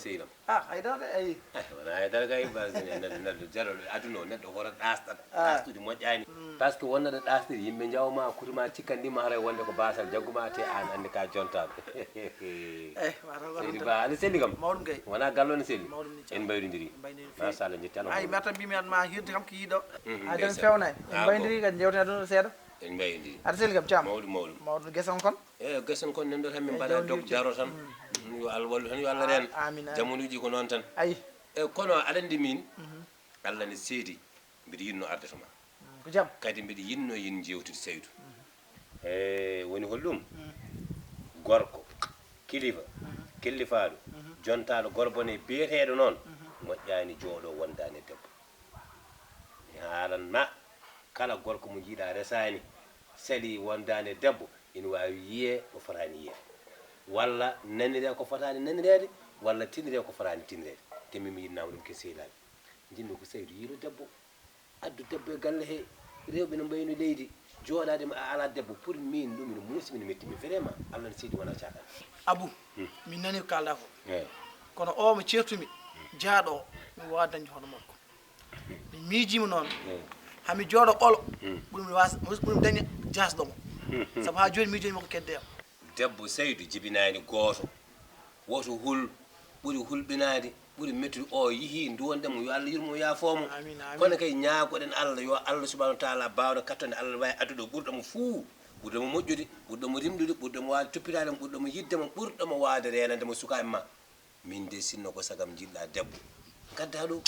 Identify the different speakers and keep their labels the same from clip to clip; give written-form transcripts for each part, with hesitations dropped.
Speaker 1: sehlam
Speaker 2: haydara eyi
Speaker 1: wona haydara kay neɗɗo jalo aduna o neɗɗo hoto ɗastat ɗastude moƴƴani par ce que wonnoɗo ɗastir yimɓe jawma kutuma cikkandima haray wonde ko basal jagguma te an andi ka jontaɗo seydi ba aɗa selli kam
Speaker 2: mawɗum gay
Speaker 1: wona gallo ne selli
Speaker 2: mawɗum ni
Speaker 1: en mbayrodiri machallah jetti Allah
Speaker 2: ay mata mbimi ma hirde kam ko yiiɗo haydara fewna en mbaydiri kadi jewtene ɗum seeɗa
Speaker 1: en mbayrodiri
Speaker 2: aɗa selli kam cam
Speaker 1: mawɗum
Speaker 2: gueson kon
Speaker 1: eyi gueson kon nen ɗo tan min mbaɗa dog jaro tan yo Allah wallu tan yo Allah ren jamonuji ko noon tan
Speaker 2: ayi
Speaker 1: e kono aɗa andi min Allah ne seedi mbiɗa yinno arde to ma
Speaker 2: ko jaam
Speaker 1: kadi mbiɗa yinno yin jewtude Seydou woni holɗum gorko kilifa killifaɗo jontaɗo gorbone biyeteɗo noon moƴƴani jooɗo wondani debbo mi haalanma kala gorko mo jiiɗa resani sali wondani debbo ina wawi yiye ko fotani yiye walla nanire ko fotani nanirede walla tinire ko fotani tinirede te min mi yinnama ɗum ke sehilaɓe jinmi ko Seydou yiilo debbo addu debbo e galle he rewɓe no mbayno leydi jooɗade a ala debbo pour min ɗum ino muusi mino mettimi vraiment Allah ne seydi wona caggal
Speaker 2: Abou min nani ko kalɗa ko
Speaker 1: eyi
Speaker 2: kono o mo certumi jaaɗo o mi wawa dañde hono makko mi miijima noon hami jooɗo ɓolo ɓuurmi daña jasɗomo saabu ha joni miijoni makko kedde am
Speaker 1: debbo Seydou jibinani gooto woto hul ɓuri hulɓinade ɓuri mettude o yeehi nduwondemo yo Allah yurmo yaafomo kono kay ñaagoɗen Allah yo Allah subahanahu wa taala bawɗo kattonde Allah wawi addude ɓurɗomo fuu ɓurɗomo moƴƴude ɓurɗomo rimɗude ɓurɗomo wawde toppitademo ɓurɗomo yiddemo ɓurɗomo wawde renandemo sukaɓe ma min de sinno ko sagam jiɗɗa debbo gadda ɗum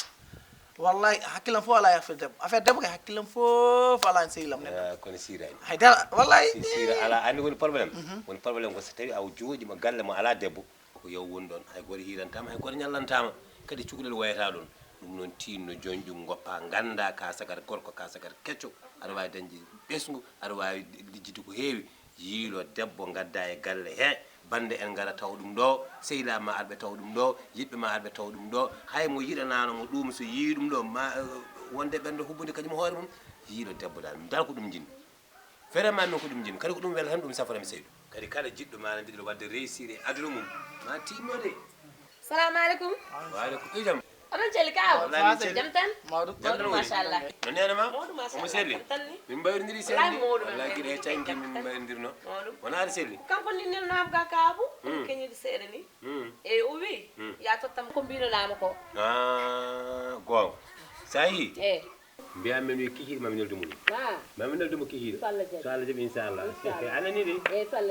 Speaker 2: wallahi hakkillam fof ala e affaire debbo kay hakkillam fof ala en sehillam neɗɗo
Speaker 1: kono sirani
Speaker 2: haydara wallahi
Speaker 1: sira ala andi woni probléme ko so tawi aw jooɗima galle mo ala debbo ko yow woni ɗon hay goto hirantama hay goto ñallantama kadi cukalel wayata ɗon ɗum noon tinno joñƴum goppa ganda ka sagar gorko ka sagar kecco aɗa wawi dañde ɓesgu aɗa wawi lijjide ko heewi yiilo debbo gadda e galle he bande en gara taw ɗum ɗo sehilaɓe ma arɓe taw ɗum ɗo yiɗɓe ma arɓe taw ɗum ɗo hay mo yiɗananomo ɗum so yii ɗum ɗo ma wonde ɓenɗo hubbude kañum hoore mum yiilo debbo dal dal ko ɗum jinmi vraiment min ko ɗum jinmi kadi ko ɗum wela tan ɗum safarami Seydou kadi kala jiɗɗo ma ne jiɗɗo wadde réussir e aduna mum ma tinnode
Speaker 3: salamu aleykum
Speaker 1: waaleykum ijam
Speaker 3: oɗon celli ka jam tan mawɗum machallah
Speaker 1: no nenema omo selli min mbayrodiri seeɗi walla guiɗe he canki min mbayrodirno wona aɗa selli
Speaker 3: kanko ni nelnama ga kaabu keñide seeɗa ni eyyi o wi ya tottam ko mbinolama ko
Speaker 1: gonga sa yi
Speaker 3: eyyi
Speaker 1: mbiyam men wi kihiɗe mami neldumo ɗum mami neldumo kihiɗe so Allah jaaɓi inchallah anani de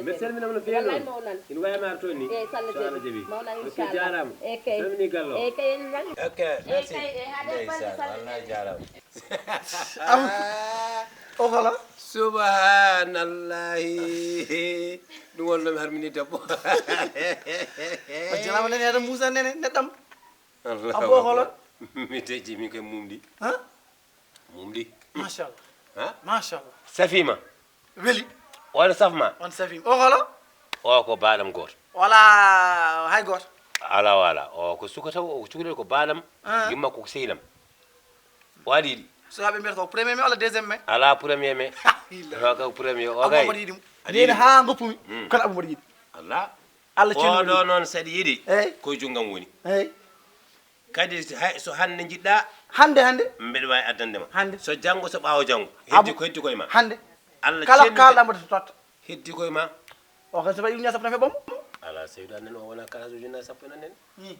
Speaker 1: mbiɗa salminama no feewi ɗon ina wayama toon ni so Allah jaaɓi ok jarama salmini gallo ok merci ndeysan wallahi jarama
Speaker 2: o hola
Speaker 1: subhanallahi ɗum wonnomi harmini debbo
Speaker 2: o janama nani aɗa muusa nene neɗɗam abo holon
Speaker 1: mi deji min koye mumɗi mumɗi
Speaker 2: machallah machallah
Speaker 1: safima
Speaker 2: weeli
Speaker 1: on safma
Speaker 2: on safima o holo
Speaker 1: o ko baɗam goto
Speaker 2: wala hay goto
Speaker 1: ala wala o ko suka taw o cukalel ko baɗam yimmakko ko sehilam o aɗa yiiɗi
Speaker 2: sukaɓe mbiyata ko premier mai walla deuxiéme mai
Speaker 1: ala premier mai o premier o gay
Speaker 2: mbaɗa yiiɗi ndeni ha goppumi kono abou mbaɗa yiiɗi
Speaker 1: allah
Speaker 2: Allah
Speaker 1: oɗo noon saɗa yiiɗi
Speaker 2: eyyi
Speaker 1: koye junggam woni
Speaker 2: eyyi
Speaker 1: kadi so hande jiɗɗa
Speaker 2: hande
Speaker 1: mbeɗa wawi addandema
Speaker 2: hande
Speaker 1: so janggo so ɓawo janggo heddi koye ma
Speaker 2: hande
Speaker 1: allah
Speaker 2: kala kalɗa mbaɗa totta
Speaker 1: heddi koye ma
Speaker 2: o kadi so waɗi ujunaje sappo tan heɓɓamo
Speaker 1: ala Seydou annen o wona kala ujunaje sappo en annen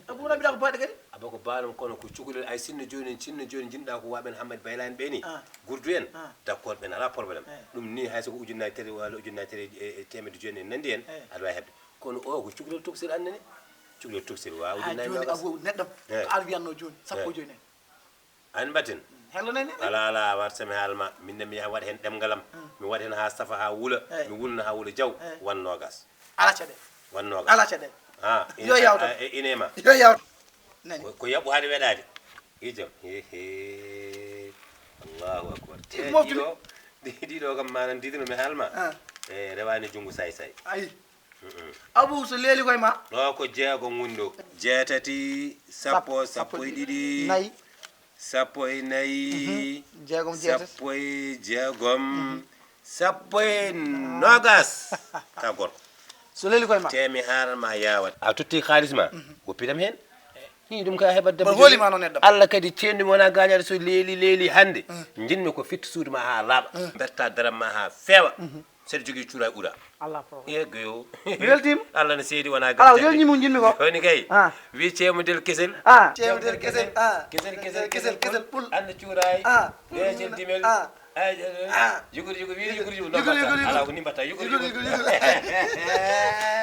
Speaker 2: abou wona mbiɗa ko baɗe kadi
Speaker 1: aba ko baɗam kono ko cukalel ay sinno joni jinɗa ko waɓen Hammadou Bayla en ɓeni gurdu en d' accord ɓen ala probléme ɗum ni hay soko ujunaje tati walla ujunaje tati e temedde joni en nandi en aɗa wawi hebde kono o ko cukalel tokosel annene cukalel tokosel wawa ujunaje
Speaker 2: joni abou neɗɗo ko aɗa wiyanno joni sappo joni en
Speaker 1: an mbatten
Speaker 2: hello nene
Speaker 1: ala warsami haalma minne mi yaha waɗa hen ɗemgalam mi waɗa hen ha safa ha wuula mi wulna ha wuula jaw wan nogas
Speaker 2: ala caɗele
Speaker 1: wan nogas
Speaker 2: ala caɗele yo yawto
Speaker 1: inema
Speaker 2: yo yawto nani
Speaker 1: ko yaɓu haade weɗade ijam allahu akbar ɗiɗo kam manan didino mi haalma e rewani junggo say
Speaker 2: ayi abou so leeli koye ma
Speaker 1: ɗo ko jeegom woni ɗo jeetati sappo sappo e ɗiɗi
Speaker 2: nayyi
Speaker 1: sappo e nayyi
Speaker 2: jeegom jeetati
Speaker 1: sappo e jeegom sappo e nogas ka gorko
Speaker 2: so leeli koye ma
Speaker 1: temi haaranma yawat a totti haalisma goppitam hen ni ɗum ka heɓat
Speaker 2: Mboɗo hoolima noon neɗɗo.
Speaker 1: allah kadi ceerni wona gañade so leeli hannde jinmi ko fitta suudu ma ha laaɓa berta daram ma ha feewa seɗa jogui cuura ɓuura
Speaker 2: Allah pro
Speaker 1: eggoyo
Speaker 2: mi weltima
Speaker 1: allah no seedi wona
Speaker 2: ala yolñi mum jinmi ko
Speaker 1: woni kay
Speaker 2: Ah.
Speaker 1: wi ceemudel kesel
Speaker 2: cewdel kesel kesel ɓul
Speaker 1: anda cuurayi
Speaker 2: Ah.
Speaker 1: weecel dimel
Speaker 2: Ah.
Speaker 1: yugude wiide yugude
Speaker 2: Yugude.
Speaker 1: ala ko ni mbatta yugude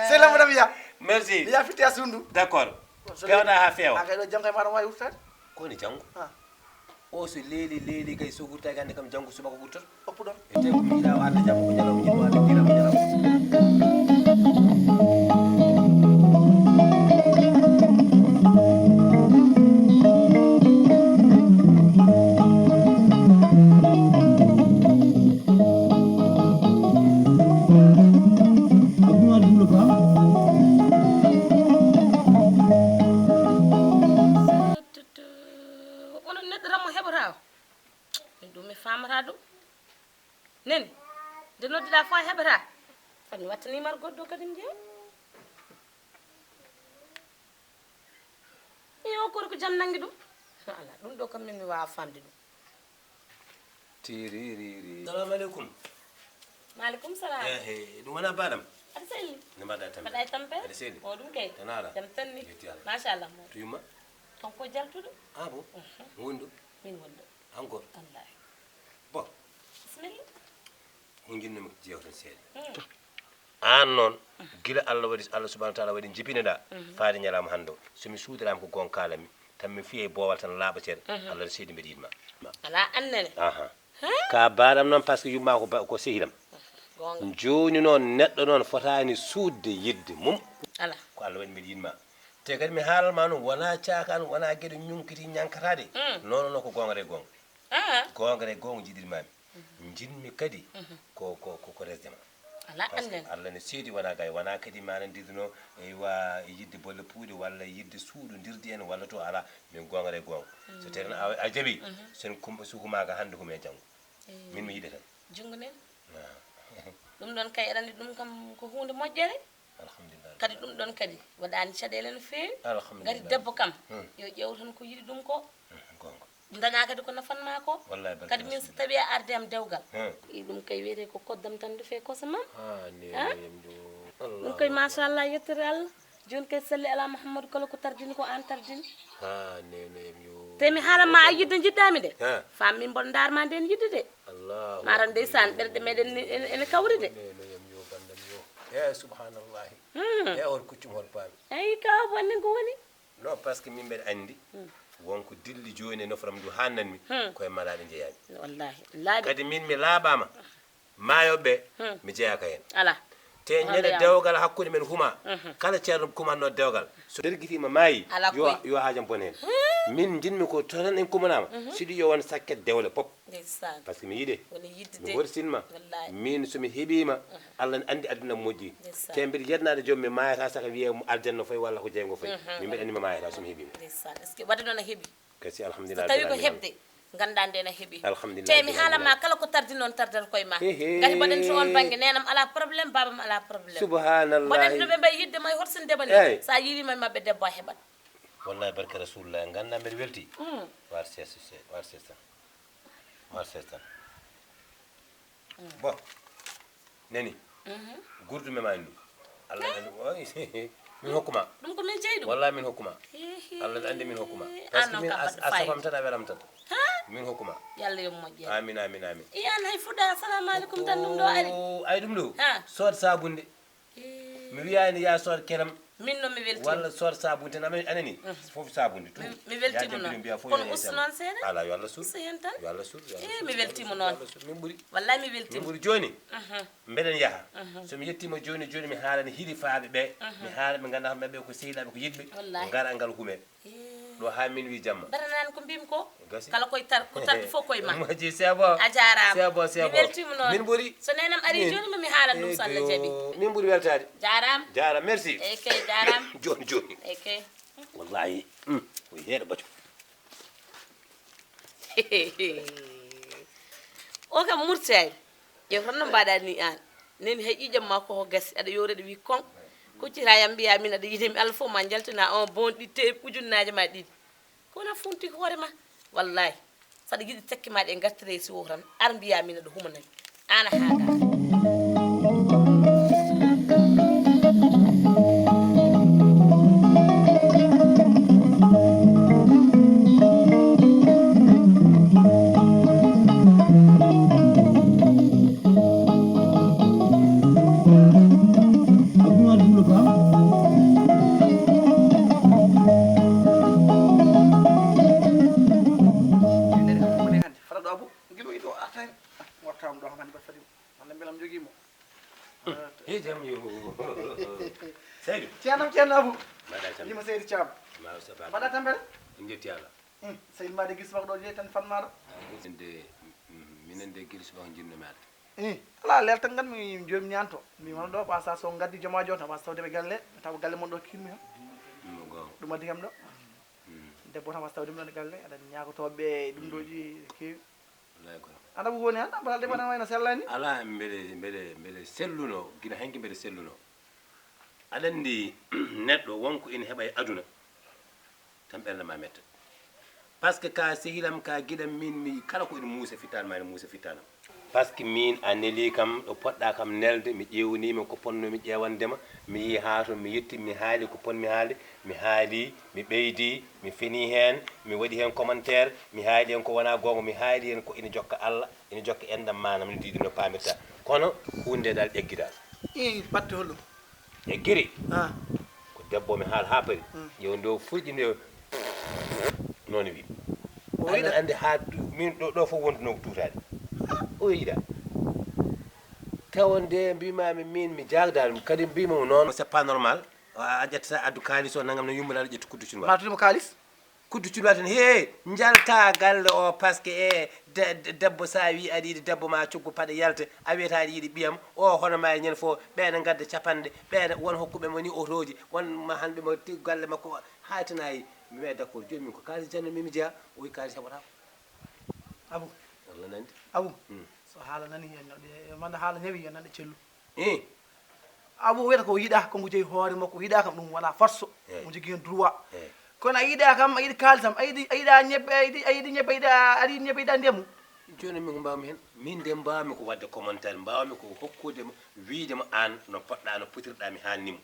Speaker 2: sey lambo ɗam yiya
Speaker 1: merci
Speaker 2: mi ya fitte a sundu
Speaker 1: d' accord pewna ha feewa
Speaker 2: a kay ɗo jam kay maɗa wawi wurtade
Speaker 1: koni janggo
Speaker 2: Ah.
Speaker 1: o so leeli kay so wurtaki hannde kam janggo subaka wurtoto
Speaker 2: oppu ɗon
Speaker 1: e te ko miiɗa o anda jamma ko ñalawma jiɗo anda kirama ñalawma
Speaker 3: onon neɗɗo tan mo heɓata o min ɗum mi famata ɗum neni nde noddiɗa fo a heɓata fami wattanimar goɗɗo kadi mi jeeya yo kori ko jam nangi ɗum ala ɗum ɗo kam min mi wawa famde ɗum
Speaker 1: tiriri salamu aleykum
Speaker 3: maaleykum salam
Speaker 1: ɗum wona baɗam
Speaker 3: aɗa selli
Speaker 1: no mbaɗa tambe
Speaker 3: mbaɗa e tampere
Speaker 1: aɗa selli
Speaker 3: o ɗum kay
Speaker 1: tan ala
Speaker 3: jam tanni
Speaker 1: yetti allah
Speaker 3: machallah mo
Speaker 1: to yumma
Speaker 3: ton ko jaltuɗo
Speaker 1: ah bon woni ɗo
Speaker 3: min wonɗo
Speaker 1: encore
Speaker 3: wallahi
Speaker 1: bon
Speaker 3: bisimilla
Speaker 1: ko jinnumi jewten seeɗa an noon gila allah waɗi allah subahana taala waɗi jibinaɗa faade ñalama hannde o somi suudarama ko gon kalami tan mi fiye boowal tan laaɓa seeɗa allah no seedi mbeɗa yiɗma
Speaker 3: ala annene
Speaker 1: aha ka baɗam noon par ce que yumma ko sehilam
Speaker 3: gonga
Speaker 1: joni noon neɗɗo noon fotani suudde yidde mum
Speaker 3: ala
Speaker 1: ko allah waɗi mbeɗa yiɗma te kadi mi haalalma noon wona cakan wona gueɗe ñunkiti ñankatade non ko gongre gonga gongre gonga jiɗirmami jinmi kadi ko resdema
Speaker 3: ala annene
Speaker 1: allah ne seedi wona gay wona kadi manandirno e wa yidde bolle puuɗe walla yidde suuɗu dirdi en walla to ala min gongre gonga so tawi a jaaɓi sen sukumaga hannde ko men janggo min mi yiɗe tan
Speaker 3: jungo nen ɗum ɗon kay aɗa andi ɗum kam ko hunde moƴƴere
Speaker 1: alhamdulillah
Speaker 3: kadi ɗum ɗon kadi waɗani caɗele no feewi
Speaker 1: alhamdulillah
Speaker 3: gati debbo kam yo ƴeew tan ko yiɗi ɗum ko
Speaker 1: gonga
Speaker 3: daña kadi ko nafanma ko
Speaker 1: wallahi barka
Speaker 3: kadi min so tawi a arde am dewgal i ɗum kay wiyete ko koddam tan defe koso mam ɗum koye machallah yettere allah joni kay salli ala mouhamadou kala ko tardini ko an tardini te mi haalanma a yidde jiɗɗami de fam min mboɗo darma nden yidde de mara ndeysan ɓerɗe meɗen ene kawri de
Speaker 1: subhanallahi e on kuccum hol paami
Speaker 3: eyi kaw bonne ko woni
Speaker 1: non par ce que min mbeɗa andi wonko dilli joni e nofram ndu hannanmi koye malaɓe jeeyami
Speaker 3: wallahi laaɓi
Speaker 1: kadi min mi laaɓama maayoɓe mi jeeyaka hen
Speaker 3: ala
Speaker 1: te ñande dewgal hakkude men huma kala ceerno kumanno dewgal so derguitima maayi yo haajam bon hen min jinmi ko tan en kumanama siɗi yo won sakket dewle pop
Speaker 3: ndeysan
Speaker 1: par ce que mi yiɗe
Speaker 3: woni yidde
Speaker 1: mi
Speaker 3: de
Speaker 1: wortinma
Speaker 3: wallahi
Speaker 1: min somi heeɓima allah ne andi aduna moƴƴi te mbiɗa yetnade joom mi mayata saka wiye aljanna foy walla ko jeygo foy min mbiɗa andi mi mayata somi heeɓima
Speaker 3: ndeysan est ce que wadde noon a heeɓi
Speaker 1: kasi
Speaker 3: so
Speaker 1: alhamdulillah
Speaker 3: tawi ko heɓde ganda nde ne heeɓi
Speaker 1: alhamdulillah
Speaker 3: te mi haalama kala ko tardi noon tardata koye ma gati mbaɗen to on banggue nenam ala probléme babam ala probléme
Speaker 1: subhanallah
Speaker 3: mbaɗen ɗo ɓe mbayi yidde may horsindema ni sa yirima mabɓe debbo a heɓat
Speaker 1: wallahi barka rasulullah ganda mbeɗa welti war sesa tan bon nani gurdume ma ndu allah min hokkuma
Speaker 3: ɗum ko min jeeyi ɗum
Speaker 1: wallahi min hokkuma allah ne andi min hokkuma par ce que min a safam tan a welam tan min hokkuma
Speaker 3: yallah yo moƴƴe
Speaker 1: amin amin amin
Speaker 3: iyan hay fuɗɗa assalamu aleykum tan ɗum ɗo ari
Speaker 1: ay ɗum ɗo sood sabunde mi wiyani ya sood keram
Speaker 3: min noon mi weltima
Speaker 1: walla sood sabunde tan anani fof sabunde tout
Speaker 3: mi weltima noon kono ustu noon seeɗa
Speaker 1: ala yo allah sur
Speaker 3: ustu hen tan
Speaker 1: yo allah sur
Speaker 3: mi weltima noon
Speaker 1: min ɓuuri
Speaker 3: wallahi mi
Speaker 1: min
Speaker 3: weltima
Speaker 1: ɓuuri joni mbeɗen yaaha somi yettima joni mi haalani hiɗifaɓe ɓe mi haala ɓe ganduɗa maɓɓe ko sehilaɓe ko yiɗɓe gara ngal huume ɗo ha min wi jamma
Speaker 3: baranani ko mbimi ko kala koye ko tarɗi fof koye ma
Speaker 1: moƴƴi c'est bon
Speaker 3: a jarama
Speaker 1: c'est bon c'est
Speaker 3: mi
Speaker 1: bon
Speaker 3: weltima noon
Speaker 1: min ɓuuri
Speaker 3: so nenam ari joni mami haalat ɗum so allah jaaɓi
Speaker 1: min ɓuuri weltade
Speaker 3: jarama
Speaker 1: jara merci
Speaker 3: eyyi kay jarama
Speaker 1: joni
Speaker 3: eyyi kay
Speaker 1: wallahi o heeɗo ɓaco
Speaker 3: o kam murtani ƴew tan no mbaɗa ni an neni hay ƴiƴam ma koko gasi aɗa yoreɗo wi kon kuccirayam mbiya min aɗa yiide mi Allah fof ma jaltina on bon ɗitte ujunnaje ma ɗiɗi kona funti hoore ma wallahi saɗa yiɗi tekki ma ɗe gartire e siwo tan ar mbiya min aɗa humanani ana haga
Speaker 1: jam yo Seydou
Speaker 2: ceerno Abou
Speaker 1: mbaɗa tan
Speaker 2: lima Seydou Thiam
Speaker 1: maw saba
Speaker 2: mbaɗa tampere
Speaker 1: en jetti Allah
Speaker 2: Seydou mbaɗe gis makɗo je tan fan maɗo
Speaker 1: minen de guila subaka jinno maɗa
Speaker 2: ala leel tan ganmi joni mi ñanto mbimon ɗo ɓa sa so gaddi jomajo tan wasa tawdeɓe galle mi tawa galle mon ɗo kinmi han ɗum addi kam ɗo debbo tan wasa tawde ɗum ɗon e galle aɗa ñagotoɓe ɗum ɗoji kewi
Speaker 1: wallahi ko
Speaker 2: anda ko woni han balde bana wayno sellani
Speaker 1: ala mbeɗe selluno gila hanki mbeɗe selluno aɗa andi neɗɗo wonko ina heeɓa e aduna tan ɓerde ma metta par ce que ka sehilam ka giɗam min mi kala ko ina muusa fittanma ene muusa fittanam par ce que min a neli kam ɗo poɗɗa kam nelde mi ƴewnima ko ponnomi ƴewandema mi yi ha to mi yetti mi haali ko ponmi haalde mi haali mi ɓeydi mi fini hen mi waɗi hen commentaire mi haali hen ko wona gonga mi haali hen ko ina jokka Allah ina jokka endam manam no diɗi no pamirta kono hunde dal ƴeggidal
Speaker 2: batte holɗum
Speaker 1: ƴeggiri ko debbo mi haal ha paari yo ndo fulƴi nde noon wi aɗa andi ha min ɗo fof wontuno ko tutade o yiɗa tawa nde mbimami min mi jagdal kadi mbimamo noon c'est pas normal a ƴettata addu kalis o nagam no yummiraɗo ƴettu kuddu cunwa
Speaker 2: matudimo kalis
Speaker 1: kuddu cunwa tan he jalta galle o par ce que e debbo sa wi aɗa yiɗi debbo ma coggu paɗe yalta a wiyata aɗa yiɗi ɓiyam o hono ma ñande fof ɓeene gadda capanɗe ɓeene won hokkuɓe mo ni otoji wonma hanɓe mo galle makko haytanayi mi wiya d' accord joni min ko kalis janno mimi jeeya o wi kalis heɓata
Speaker 2: Abou
Speaker 1: Allah nandi
Speaker 2: Abou so haala nani hen manda haala newi yo nanɗe cellu
Speaker 1: i
Speaker 2: Abou wiyata ko yiɗa konko jeeyi hoore makko yiɗa kam ɗum wona force mo jogui hen droit
Speaker 1: eyyi
Speaker 2: kono a yiɗa kam a yiɗi kalisam a yiɗa ñebbe a yiɗi ñebbe aɗa yiɗi ñebbe yiɗa ndemu
Speaker 1: joni min ko mbawmi hen min de mbawmi ko wadde commentaire mbawmi ko hokkudemo wiidemo an no poɗɗa no potirɗa mi haalnimo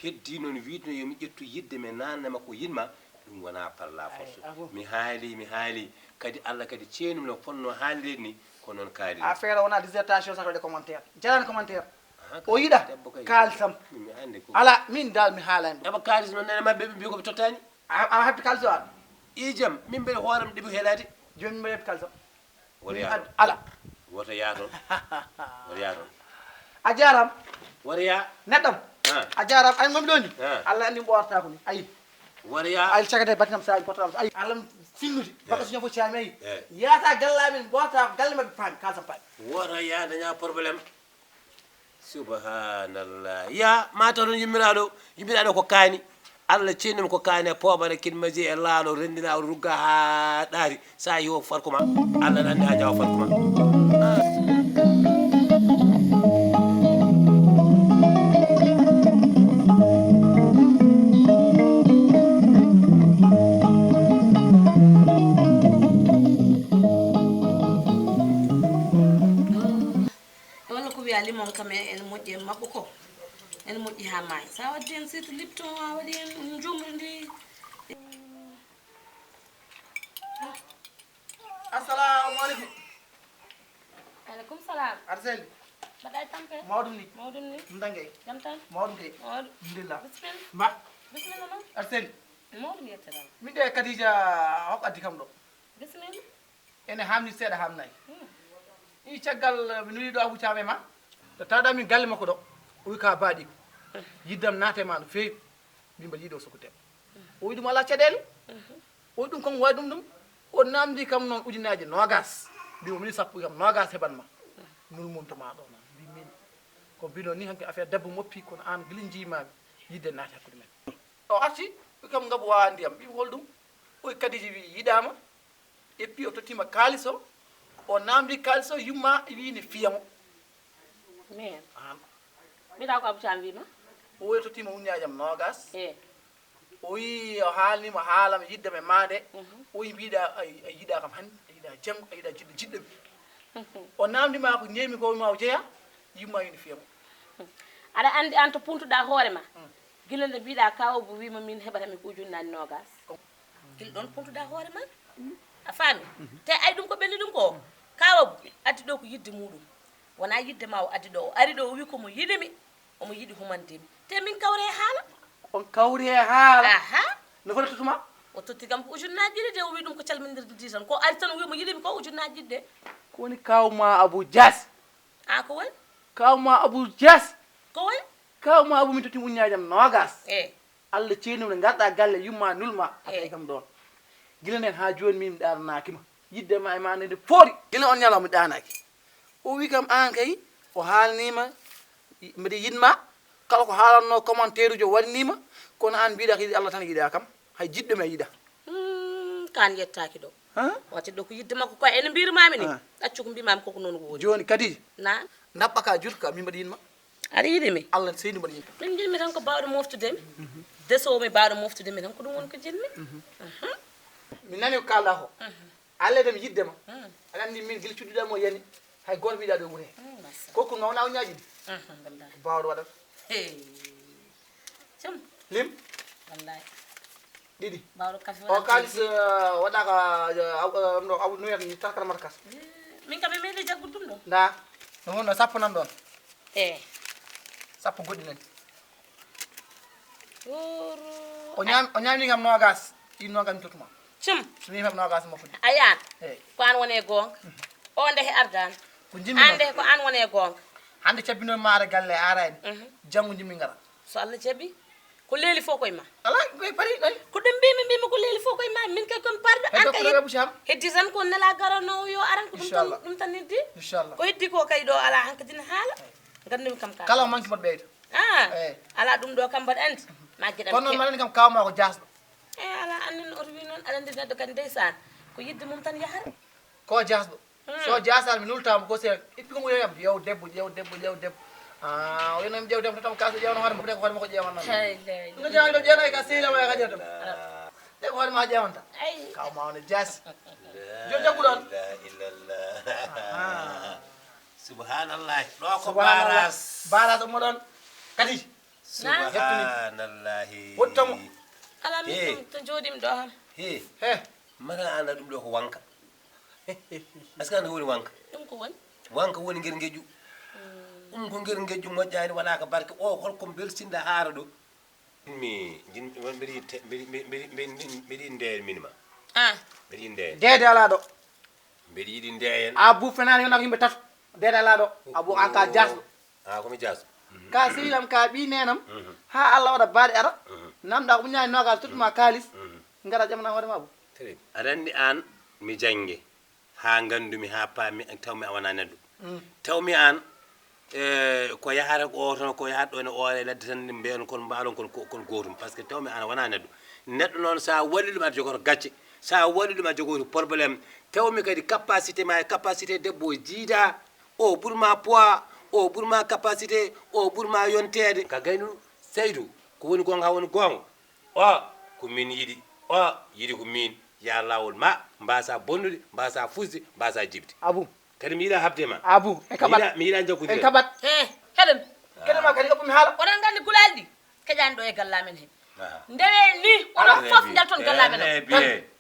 Speaker 1: heddi noon wiide no yomi ƴettu yidde mi nannama ko yinma ɗum wona par la force mi haali kadi Allah kadi ceenum no fonno haalirde ni ko noon kaali
Speaker 2: a feera wona dissertation sato de commentaire jarani commentaire o yiɗa kalisam
Speaker 1: mi andi ko
Speaker 2: ala min dal mi haalani ɗum
Speaker 1: heɓa kalis noon nene mabɓe ɓe mbi koɓe tottani
Speaker 2: a habbi kalis o an
Speaker 1: i jaam min mbeɗa hooram ɗeɓi heelade
Speaker 2: joni mi heɓi kalisam
Speaker 1: woto yaa toon
Speaker 2: ala
Speaker 1: woto yaa toon woto yaa toon
Speaker 2: a jaram
Speaker 1: woto yaa
Speaker 2: neɗɗam a jaram ay mami ɗo ni
Speaker 1: Ah.
Speaker 2: Allah andi ɓorta ko ni ayi
Speaker 1: woto yaa
Speaker 2: ay cagate battinam saji portable ayi Allah finnude bakka so ñofo caami ayi
Speaker 1: Eh.
Speaker 2: yata gallamin ɓorta ko galle mabɓe paami kalisam paami
Speaker 1: woto yaa daña probléme subhanallah ya mataw toon yummiraɗo ko kaani Allah ceenum ko kaani e pooɓana kidmaji e laalo rendina rugga ha ɗaari sa yo farko ma Allah andi ha jawa farko ma
Speaker 3: walla ko wiya limon kam ene moƴƴi e mabɓe ko ene moƴƴi ha maayi sa waddi hen surtout lipton a waɗi hen jumri ndi
Speaker 2: assalamu aleykum
Speaker 3: aleykum salam
Speaker 2: aɗa selli
Speaker 3: mbaɗa tampe
Speaker 2: mawɗum ni
Speaker 3: mawɗum ni
Speaker 2: ɗum dangay
Speaker 3: jam tan
Speaker 2: mawɗum kay
Speaker 3: mawɗum
Speaker 2: alhamdulillah
Speaker 3: bisimilla
Speaker 2: mba
Speaker 3: bisimilla noon
Speaker 2: aɗa selli
Speaker 3: mawɗum yetteɗam
Speaker 2: min de kadija hokko addi kam ɗo
Speaker 3: bisimilla
Speaker 2: ene hamni seeɗa hamnayi i caggal mi nuli ɗo Abou Thiam e ma to tawɗa min galle makko ɗo o wi ka baaɗi yiddam naate ma no feewi mbimba yiiɗo sokute o wi ɗum ala caɗele o wi ɗum kam wawi ɗum o namdi kam noon ujunaji nogas mbimo mini sappo kam nogas heɓanma nulmumtoma ɗo noon mbi min ko mbino ni hanke affaire debbo moppi kono an guila jimami yidde naati hakkude men o arti wi kam ngaabu wawa ndiyam mbimi hol ɗum o wi kadiji wi yiɗama et puis o tottima kalis o namdi kalis o yumma wi ne fiyamo
Speaker 3: min
Speaker 2: an
Speaker 3: mbiɗa ko Abou Thiam wima
Speaker 2: o wi tottima uññajam nogas
Speaker 3: e
Speaker 2: o wi o haalnimo haalama yiddema e maande o wi mbiɗa a yiɗa kam hannde a yiɗa janngo a yiɗa jiɗɗo jiɗɗomi o namdima ko ñeemi ko wima o jeeya yimma yino fiyamo
Speaker 3: aɗa andi an to puntuɗa hoore ma gila nde mbiɗa kawo bo wima min heɓatami ko ujunnani nogas gila ɗon puntuɗa hoore ma a faami te ay ɗum ko ɓelli ɗum ko kawa addi ɗo ko yidde muɗum wona yidde ma o addi ɗo o ari ɗo o wi komo yiɗimi omo yiɗi humandemi te min kawre e haala
Speaker 2: on kawri e haala
Speaker 3: aha
Speaker 2: no fota totuma
Speaker 3: o totti kam ko ujunnaji ɗiɗi de o wi ɗum ko calminirde di tan ko ari tan o wimo yiɗimi ko ujunnaji ɗiɗi de
Speaker 2: ko woni kawma Abou Dias
Speaker 3: a ko woni
Speaker 2: kawma Abou Dias
Speaker 3: ko woni
Speaker 2: kawma Abou min tottima uññajam nogas
Speaker 3: e
Speaker 2: Allah ceenude garɗa galle yumma nulma atay kam ɗon gila nden ha joni min ɗananakima yiddema e ma nde foori gila on ñalawma mi ɗanaki o wi kam an kay o haalnima mbiɗa yinma kala ko haalanno commentaire uji o waɗnima kono an mbiɗa ko yiɗi Allah tan yiɗa kam hay jiɗɗoma yiɗa
Speaker 3: kan yettaki ɗo watti ɗo ko yidde makko koye ene mbirmami ni ɗaccu ko mbimami koko noon ko woni
Speaker 2: joni kadi
Speaker 3: na
Speaker 2: naɓɓa ka jutka min mbaɗa yinma
Speaker 3: aɗa yiɗimi
Speaker 2: Allah seydi mbaɗa yinma
Speaker 3: min jinmi tan ko bawɗo moftudemi desomi bawɗo moftudemi tan ko ɗum woni ko jinmi
Speaker 2: mi nani ko kalɗa ko allede mi yiddema aɗa andi min guila cuɗɗiɗamo yani hay goto mbiɗa ɗo wuure koko ma wona uñaji ɗi
Speaker 3: wallahi
Speaker 2: bawɗo waɗat
Speaker 3: jam
Speaker 2: lim
Speaker 3: wallahi
Speaker 2: ɗiɗi
Speaker 3: bawɗo kafe
Speaker 2: o kalis waɗaka ɗo aw nuyata ni tarkata mata kas
Speaker 3: min kam mi meeɗi jaggude ɗum ɗo
Speaker 2: nda no wonno sappo nan ɗon
Speaker 3: e
Speaker 2: sappo goɗɗi nani
Speaker 3: oro
Speaker 2: o ñamni kam nogas ɗi nogas mi totuma
Speaker 3: cum
Speaker 2: somi heɓ nogas moftude
Speaker 3: a yan
Speaker 2: eyyi
Speaker 3: ko an woni e gonga o ndehe ardani
Speaker 2: ko jimmi
Speaker 3: an
Speaker 2: noon
Speaker 3: ndehe ko an woni e gonga
Speaker 2: hande cabbinomi maare galle arani janggo jimmi gara
Speaker 3: so Allah jaaɓi ko leeli fof koye ma
Speaker 2: ala koye paari ɗani
Speaker 3: ko ɗum mbimi ko leeli fof koye ma min kay komi parɗo an
Speaker 2: heddo
Speaker 3: kay
Speaker 2: ko ɓucam
Speaker 3: heddi tan ko nela garanowo yo aran ko
Speaker 2: Inchallah.
Speaker 3: ɗum tan heddi
Speaker 2: inchallah
Speaker 3: ko heddi ko kay ɗo ala hankadine haala gandumi kam ka
Speaker 2: kala o manque mbaɗa ɓeyda eyyi
Speaker 3: ala ɗum ɗo kam mbaɗa andi ma
Speaker 2: kono
Speaker 3: gueɗam
Speaker 2: noon maɗani kam kawma ko jasɗo
Speaker 3: e ala annene oto wi noon aɗa andi neɗɗo kadi ndeysan ko yidde mum tan yahata
Speaker 2: ko jasɗo so jasal mi nultama ko se ippi komo yoyam yew debbo ƴew debbo ƴew debbo o yinomi ƴew debbo tatama kaso ƴewno hoorema ko hoorema ko ƴewanno no jawi ɗo ƴeewnayi ka sehlama ka ƴewtam ɗe ko hoorema ƴewanta
Speaker 3: ay
Speaker 2: kawma one jas joni jagguɗon
Speaker 1: subhanallahi ɗo ko
Speaker 2: subhanallah
Speaker 1: baras
Speaker 2: baras omo ɗon kadi
Speaker 1: subhanallahi
Speaker 2: wottamo
Speaker 3: ala min to jooɗimi ɗo ham
Speaker 1: he
Speaker 2: he
Speaker 1: maka anda ɗum ɗo ko wanka est ce que anda ko woni wanka
Speaker 3: ɗum ko woni
Speaker 1: wanka woni ngel ngeƴƴu ɗum ko ngel ngeƴƴu moƴƴani waɗa ko barke o holko belsinda haara ɗo mbiɗi ndeyen minima mbiɗi ndeyen
Speaker 2: dede ala ɗo
Speaker 1: mbiɗi yiɗi ndeyen
Speaker 2: Abou fenani yonaka yimɓe tato dede ala ɗo Abou an ka jasɗo
Speaker 1: a komi jaso
Speaker 2: ka sehilam ka ɓi nenam ha Allah waɗa baɗe ara namɗa ko muñani nogal tottuma kalis gara ƴamana hoorema Abou
Speaker 1: aɗa andi an mi jangge ha gandumi ha paami tawmi a wona neɗɗo tawmi an ko yahata ko toon ko yahat ɗo ene oore ladde tan mbiyon kon mbalon kon gotum par ce que tawmi an wona neɗɗo neɗɗo noon sa waɗi ɗum aɗa jogoto gacce sa waɗi ɗum aɗa jogoto probléme tawmi kadi capacité ma capacité debbo jiida o ɓuurma poids o ɓuurma capacité o ɓuurma yontede ka gaynu Seydou ko woni gonga ha woni gonga o ko min yiɗi o yiɗi ko min ya lawol ma mbasa bonnude mbasa fusde mbasa jibde
Speaker 2: Abou
Speaker 1: kadi mi yiɗa habde ma
Speaker 2: Abou e kaɓat
Speaker 1: mi yiɗa jaggude
Speaker 2: en kaɓat
Speaker 3: heɗen
Speaker 2: keɗema kadi ɗoɓɓumi haala
Speaker 3: oɗon gandi gulali ɗi keƴani ɗo e gallamen he ndewe ni onon fof jalton gallamen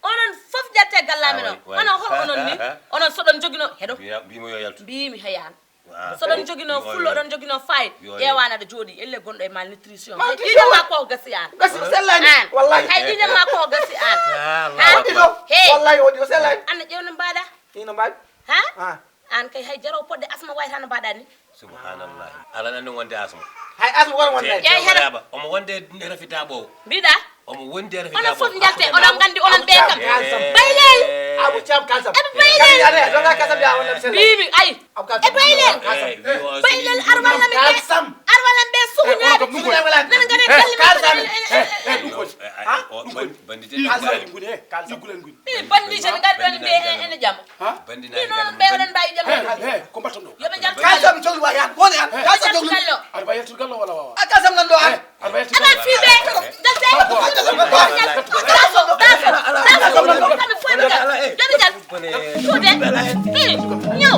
Speaker 3: o onon fof jalte gallamen o onon hol onon ni onon soɗon joguino heɗo
Speaker 1: mbimo yo yaltu
Speaker 3: mbimi heyan soɗon joguino fullo oɗon joguino fayit ƴewana aɗa jooɗi elle gonɗo e malnutrition ɗiɗema ko gasi an
Speaker 2: gasi o sellani wallahi
Speaker 3: hay ɗiɗema ko gasi an
Speaker 2: waɗi ɗo wallahi waɗi o sellani
Speaker 3: anna ƴewno mbaɗa
Speaker 2: ino mbaɗi
Speaker 3: ha an kay hay jaraw podde asma wayta no mbaɗa ni
Speaker 1: subhanallah ala nan wonde asma
Speaker 2: hay asma wona wonde
Speaker 3: ƴeew heɗo
Speaker 1: omo wonde rafita ɓowo
Speaker 3: mbiɗa
Speaker 1: omo wondi rafita
Speaker 3: onon fof jalte oɗon gandi onon ɓe kam
Speaker 2: kalsam
Speaker 3: baylel
Speaker 2: Abou Thiam kalsam
Speaker 3: eɓe baylel
Speaker 2: ɗoga kalsam ya wonde sellani
Speaker 3: mbimi ay e baylel baylel arwallam ɓe
Speaker 2: kalsam
Speaker 3: arwallam ɓe suhuñaɓe nan gari ɗi bandije ne gari ɗon ɓe ene jaam ɗi noon ɓe oɗon mbawi jaam
Speaker 4: ko mbatton ɗo
Speaker 3: yoɓe jaltu
Speaker 2: kalsam jogli wa yan woni an kalsam jogli
Speaker 3: gallo
Speaker 4: aɗa mbawi yaltude gallo walla wawa
Speaker 2: kalsam nan ɗo an
Speaker 3: aban fii bee dal see dafa jël tuuti ñëw